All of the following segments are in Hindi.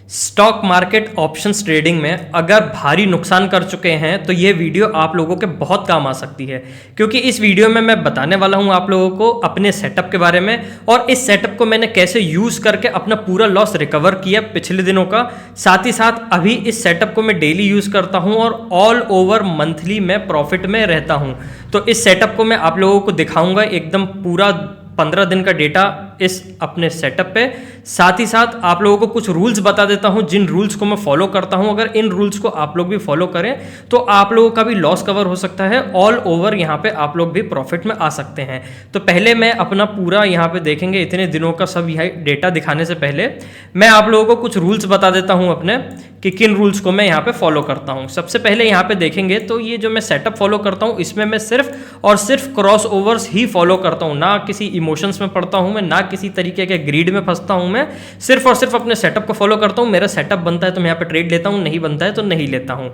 स्टॉक मार्केट ऑप्शंस ट्रेडिंग में अगर भारी नुकसान कर चुके हैं तो ये वीडियो आप लोगों के बहुत काम आ सकती है, क्योंकि इस वीडियो में मैं बताने वाला हूं आप लोगों को अपने सेटअप के बारे में और इस सेटअप को मैंने कैसे यूज करके अपना पूरा लॉस रिकवर किया पिछले दिनों का। साथ ही साथ अभी इस सेटअप को मैं डेली यूज करता हूं और ऑल ओवर मंथली मैं प्रॉफिट में रहता हूं। तो इस सेटअप को मैं आप लोगों को दिखाऊंगा एकदम पूरा 15 दिन का डेटा इस अपने सेटअप पे। साथ ही साथ आप लोगों को कुछ रूल्स बता देता हूं जिन रूल्स को मैं फॉलो करता हूं। अगर इन रूल्स को आप लोग भी फॉलो करें तो आप लोगों का भी लॉस कवर हो सकता है, ऑल ओवर यहां पे आप लोग भी प्रॉफिट में आ सकते हैं। तो पहले मैं अपना पूरा यहां पे देखेंगे इतने दिनों का सब यह डेटा दिखाने से पहले मैं आप लोगों को कुछ रूल्स बता देता हूं अपने कि किन रूल्स को मैं यहाँ पे फॉलो करता हूँ। सबसे पहले यहाँ पे देखेंगे तो ये जो मैं सेटअप फॉलो करता हूँ इसमें मैं सिर्फ और सिर्फ क्रॉस ओवर्स ही फॉलो करता हूँ, ना किसी इमोशंस में पड़ता हूँ मैं, ना किसी तरीके के ग्रीड में फंसता हूँ मैं। सिर्फ और सिर्फ अपने सेटअप को फॉलो करता हूँ। मेरा सेटअप बनता है तो मैं यहाँ पे ट्रेड लेता हूँ, नहीं बनता है तो नहीं लेता हूँ।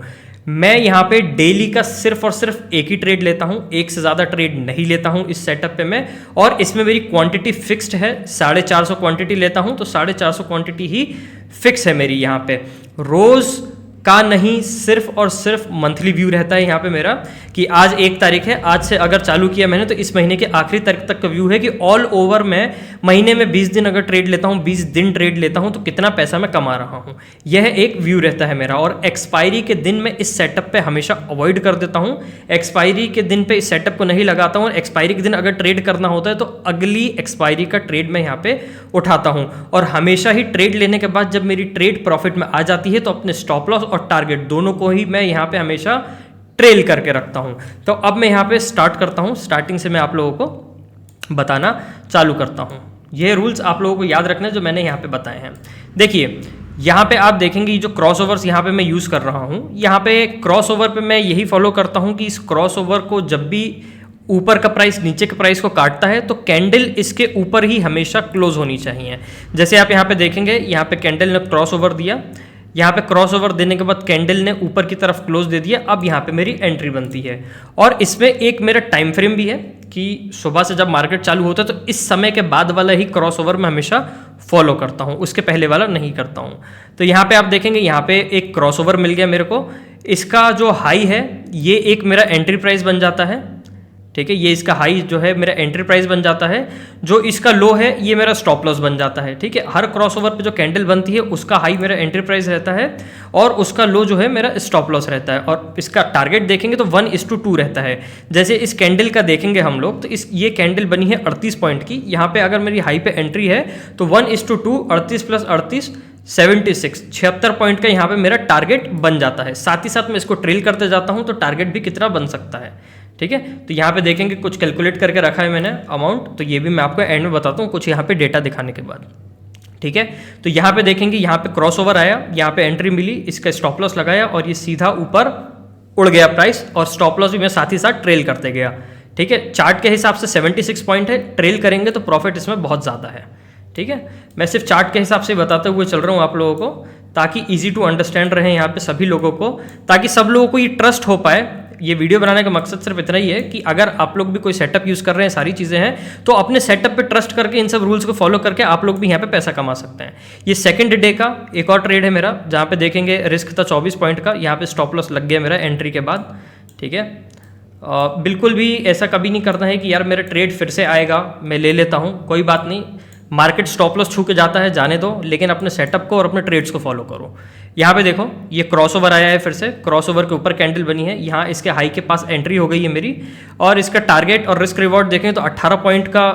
मैं यहाँ पे डेली का सिर्फ और सिर्फ एक ही ट्रेड लेता हूँ, एक से ज़्यादा ट्रेड नहीं लेता हूँ इस सेटअप पे मैं। और इसमें मेरी क्वांटिटी फिक्स्ड है, 450 क्वांटिटी लेता हूँ तो 450 क्वांटिटी ही फिक्स है मेरी यहाँ पे। रोज़ का नहीं, सिर्फ और सिर्फ मंथली व्यू रहता है यहाँ पे मेरा कि आज 1 तारीख है, आज से अगर चालू किया मैंने तो इस महीने के आखिरी तारीख तक का व्यू है कि ऑल ओवर मैं महीने में 20 दिन अगर ट्रेड लेता हूँ, 20 दिन ट्रेड लेता हूँ तो कितना पैसा मैं कमा रहा हूँ, यह एक व्यू रहता है मेरा। और एक्सपायरी के दिन मैं इस सेटअप पे हमेशा अवॉइड कर देता हूँ, एक्सपायरी के दिन पे इस सेटअप को नहीं लगाता हूँ। और एक्सपायरी के दिन अगर ट्रेड करना होता है तो अगली एक्सपायरी का ट्रेड मैं यहाँ पे उठाता हूँ। और हमेशा ही ट्रेड लेने के बाद जब मेरी ट्रेड प्रॉफिट में आ जाती है तो अपने स्टॉप लॉस और टारगेट दोनों को ही मैं यहाँ पे हमेशा ट्रेल करके रखता हूँ। तो अब मैं यहाँ पे स्टार्ट करता हूँ, स्टार्टिंग से मैं आप लोगों को बताना चालू करता हूँ। ये रूल्स आप लोगों को याद रखना है जो मैंने यहाँ पे बताए हैं। देखिए यहाँ पे आप देखेंगे जो क्रॉसओवर्स यहाँ पे मैं यूज़ कर रहा हूँ, यहाँ पे क्रॉसओवर पे मैं यही फॉलो करता हूँ कि इस क्रॉसओवर को जब भी ऊपर का प्राइस नीचे के प्राइस को काटता है तो कैंडल इसके ऊपर ही हमेशा क्लोज होनी चाहिए। जैसे आप यहाँ पे देखेंगे, यहाँ पे कैंडल ने क्रॉस ओवर दिया, यहाँ पे क्रॉस ओवर देने के बाद कैंडल ने ऊपर की तरफ क्लोज दे दिया। अब यहाँ पे मेरी एंट्री बनती है और इसमें एक मेरा टाइम फ्रेम भी है कि सुबह से जब मार्केट चालू होता है तो इस समय के बाद वाला ही क्रॉस ओवर मैं हमेशा फॉलो करता हूँ, उसके पहले वाला नहीं करता हूँ। तो यहाँ पे आप देखेंगे यहाँ पे एक क्रॉस ओवर मिल गया मेरे को, इसका जो हाई है ये एक मेरा एंट्री प्राइस बन जाता है, ठीक है। ये इसका हाई जो है मेरा एंट्री प्राइस बन जाता है, जो इसका लो है ये मेरा स्टॉप लॉस बन जाता है, ठीक है। हर क्रॉसओवर पे जो कैंडल बनती है उसका हाई मेरा एंट्री प्राइस रहता है और उसका लो जो है मेरा स्टॉप लॉस रहता है। और इसका टारगेट देखेंगे तो 1:2 रहता है। जैसे इस कैंडल का देखेंगे हम लोग तो ये कैंडल बनी है 38 पॉइंट की। यहाँ पे अगर मेरी हाई पे एंट्री है तो 1:2, 38 + 38 76, 76 पॉइंट का यहाँ पे मेरा टारगेट बन जाता है। साथ ही साथ मैं इसको ट्रेल करते जाता हूँ तो टारगेट भी कितना बन सकता है, ठीक है। तो यहाँ पे देखेंगे कुछ कैलकुलेट करके रखा है मैंने अमाउंट, तो ये भी मैं आपको एंड में बताता हूँ कुछ यहाँ पे डेटा दिखाने के बाद, ठीक है। तो यहाँ पे देखेंगे यहाँ पे क्रॉस ओवर आया, यहाँ पे एंट्री मिली, इसका स्टॉप लॉस लगाया और ये सीधा ऊपर उड़ गया प्राइस और स्टॉप लॉस भी मैं साथ ही साथ ट्रेल करते गया, ठीक है। चार्ट के हिसाब से 76 पॉइंट है, ट्रेल करेंगे तो प्रॉफिट इसमें बहुत ज़्यादा है, ठीक है। मैं सिर्फ चार्ट के हिसाब से बताते हुए चल रहा हूँ आप लोगों को ताकि ईजी टू अंडरस्टैंड रहे यहाँ पे सभी लोगों को, ताकि सब लोगों को ये ट्रस्ट हो पाए। ये वीडियो बनाने का मकसद सिर्फ इतना ही है कि अगर आप लोग भी कोई सेटअप यूज़ कर रहे हैं, सारी चीज़ें हैं, तो अपने सेटअप पे ट्रस्ट करके इन सब रूल्स को फॉलो करके आप लोग भी यहाँ पे पैसा कमा सकते हैं। ये सेकंड डे का एक और ट्रेड है मेरा, जहाँ पे देखेंगे रिस्क था 24 पॉइंट का, यहाँ पे स्टॉप लॉस लग गया मेरा एंट्री के बाद, ठीक है। बिल्कुल भी ऐसा कभी नहीं करना है कि यार मेरा ट्रेड फिर से आएगा मैं ले लेता हूँ, कोई बात नहीं, मार्केट स्टॉप लॉस छू के जाता है जाने दो, लेकिन अपने सेटअप को और अपने ट्रेड्स को फॉलो करो। यहाँ पे देखो ये क्रॉसओवर आया है, फिर से क्रॉसओवर के ऊपर कैंडल बनी है, यहाँ इसके हाई के पास एंट्री हो गई है मेरी और इसका टारगेट और रिस्क रिवॉर्ड देखें तो 18 पॉइंट का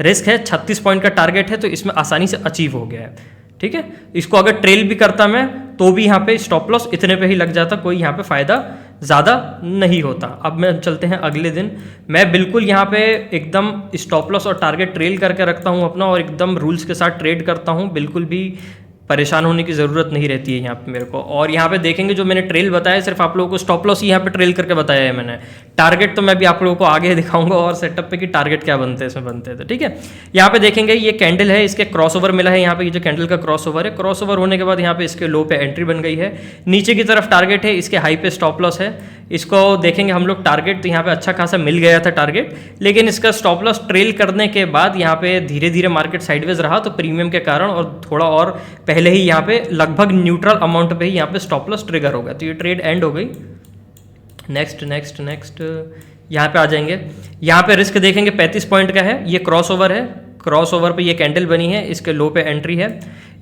रिस्क है, 36 पॉइंट का टारगेट है, तो इसमें आसानी से अचीव हो गया है, ठीक है। इसको अगर ट्रेल भी करता मैं तो भी यहाँ पे स्टॉप लॉस इतने पे ही लग जाता, कोई यहाँ पे फ़ायदा ज़्यादा नहीं होता। अब मैं चलते हैं अगले दिन, मैं बिल्कुल यहाँ पे एकदम स्टॉप लॉस और टारगेट ट्रेल करके रखता हूँ अपना और एकदम रूल्स के साथ ट्रेड करता हूँ, बिल्कुल भी परेशान होने की ज़रूरत नहीं रहती है यहाँ पे मेरे को। और यहाँ पे देखेंगे जो मैंने ट्रेल बताया सिर्फ आप लोगों को स्टॉप लॉस ही यहाँ पे ट्रेल करके बताया है मैंने, टारगेट तो मैं भी आप लोगों को आगे दिखाऊंगा और सेटअप पे कि टारगेट क्या बनते हैं इसमें बनते थे, ठीक है। यहाँ पे देखेंगे ये कैंडल है, इसके क्रॉसओवर मिला है, यहाँ पे ये जो कैंडल का क्रॉसओवर है, क्रॉसओवर होने के बाद यहाँ पे इसके लो पे एंट्री बन गई है, नीचे की तरफ टारगेट है, इसके हाई पे स्टॉप लॉस है। इसको देखेंगे हम लोग टारगेट, तो यहाँ पे अच्छा खासा मिल गया था टारगेट, लेकिन इसका स्टॉप लॉस ट्रेल करने के बाद यहाँ पे धीरे धीरे मार्केट साइडवेज रहा, तो प्रीमियम के कारण और थोड़ा और पहले पहले ही यहाँ पे लगभग न्यूट्रल अमाउंट पे ही यहाँ पे स्टॉप लॉस ट्रिगर होगा। तो ये ट्रेड एंड हो गई। नेक्स्ट यहाँ पे आ जाएंगे। यहाँ पे रिस्क देखेंगे 35 पॉइंट का है, ये क्रॉस ओवर है, क्रॉस ओवर पे ये कैंडल बनी है, इसके लो पे एंट्री है।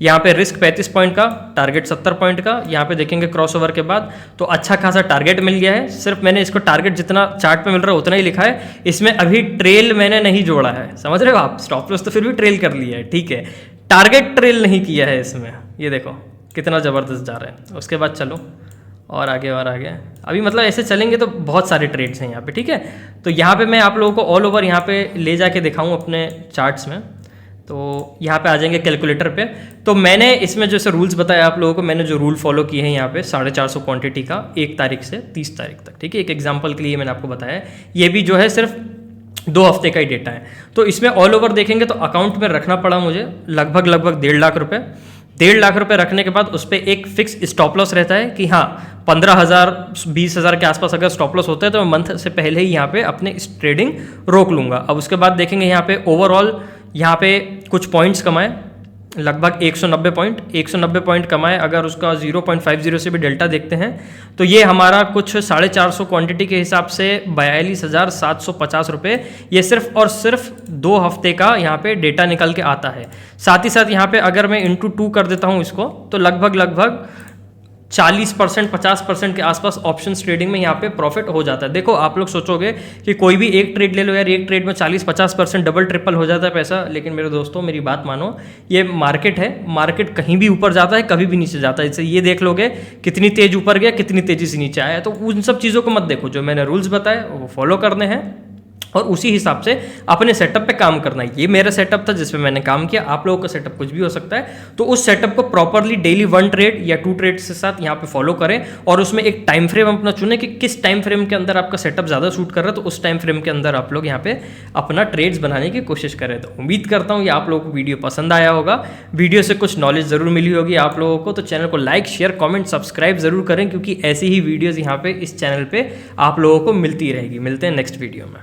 यहाँ पे रिस्क 35 पॉइंट का, टारगेट 70 पॉइंट का। यहाँ पे देखेंगे क्रॉस ओवर के बाद तो अच्छा खासा टारगेट मिल गया है। सिर्फ मैंने इसको टारगेट जितना चार्ट पे मिल रहा है उतना ही लिखा है, इसमें अभी ट्रेल मैंने नहीं जोड़ा है, समझ रहे हो आप। स्टॉप लॉस तो फिर भी ट्रेल कर लिया है, ठीक है, टारगेट ट्रेल नहीं किया है इसमें। ये देखो कितना ज़बरदस्त जा रहा है। उसके बाद चलो और आगे अभी मतलब ऐसे चलेंगे तो बहुत सारे ट्रेड्स हैं यहाँ पे, ठीक है। तो यहाँ पे मैं आप लोगों को ऑल ओवर यहाँ पे ले जाके दिखाऊँ अपने चार्ट्स में। तो यहाँ पे आ जाएंगे कैलकुलेटर पे। तो मैंने इसमें जैसे रूल्स बताया आप लोगों को, मैंने जो रूल फॉलो किए हैं यहाँ पे 450 क्वांटिटी का 1 तारीख से 30 तारीख तक, ठीक है। एक एग्जांपल के लिए मैंने आपको बताया है, ये भी जो है सिर्फ 2 हफ्ते का ही डेटा है। तो इसमें ऑल ओवर देखेंगे तो अकाउंट में रखना पड़ा मुझे लगभग 1.5 लाख रुपये। 1.5 लाख रुपये रखने के बाद उस पर एक फिक्स स्टॉप लॉस रहता है कि हाँ 15,000 20,000 के आसपास अगर स्टॉप लॉस होता है तो मैं मंथ से पहले ही यहाँ पे अपने ट्रेडिंग रोक लूँगा। अब उसके बाद देखेंगे यहाँ पे ओवरऑल यहाँ पे कुछ पॉइंट्स कमाए, लगभग 190 पॉइंट कमाए। अगर उसका 0.50 से भी डेल्टा देखते हैं तो ये हमारा कुछ 450 क्वांटिटी के हिसाब से 42,750 रुपये, ये सिर्फ और सिर्फ 2 हफ्ते का यहाँ पे डेटा निकल के आता है। साथ ही साथ यहाँ पे अगर मैं इंटू 2 कर देता हूँ इसको तो लगभग 40% 50% के आसपास ऑप्शंस ट्रेडिंग में यहाँ पे प्रॉफिट हो जाता है। देखो आप लोग सोचोगे कि कोई भी एक ट्रेड ले लो यार, एक ट्रेड में 40-50% डबल ट्रिपल हो जाता है पैसा, लेकिन मेरे दोस्तों मेरी बात मानो, ये मार्केट है, मार्केट कहीं भी ऊपर जाता है कभी भी नीचे जाता है। इससे ये देख लोगे कितनी तेज ऊपर गया, कितनी तेजी से नीचे आया। तो उन सब चीज़ों को मत देखो, जो मैंने रूल्स बताए वो फॉलो करने हैं और उसी हिसाब से अपने सेटअप पे काम करना है। ये मेरा सेटअप था जिसमें मैंने काम किया, आप लोगों का सेटअप कुछ भी हो सकता है। तो उस सेटअप को प्रॉपरली डेली 1 ट्रेड या 2 ट्रेड के साथ यहाँ पे फॉलो करें और उसमें एक टाइम फ्रेम अपना चुने कि किस टाइम फ्रेम के अंदर आपका सेटअप ज़्यादा सूट कर रहा है, तो उस टाइम फ्रेम के अंदर आप लोग यहाँ पे अपना ट्रेड्स बनाने की कोशिश करें। तो उम्मीद करता हूँ ये आप लोगों को वीडियो पसंद आया होगा, वीडियो से कुछ नॉलेज ज़रूर मिली होगी आप लोगों को। तो चैनल को लाइक शेयर कॉमेंट सब्सक्राइब ज़रूर करें, क्योंकि ऐसी ही वीडियोज़ यहाँ पे इस चैनल पर आप लोगों को मिलती रहेगी। मिलते हैं नेक्स्ट वीडियो में।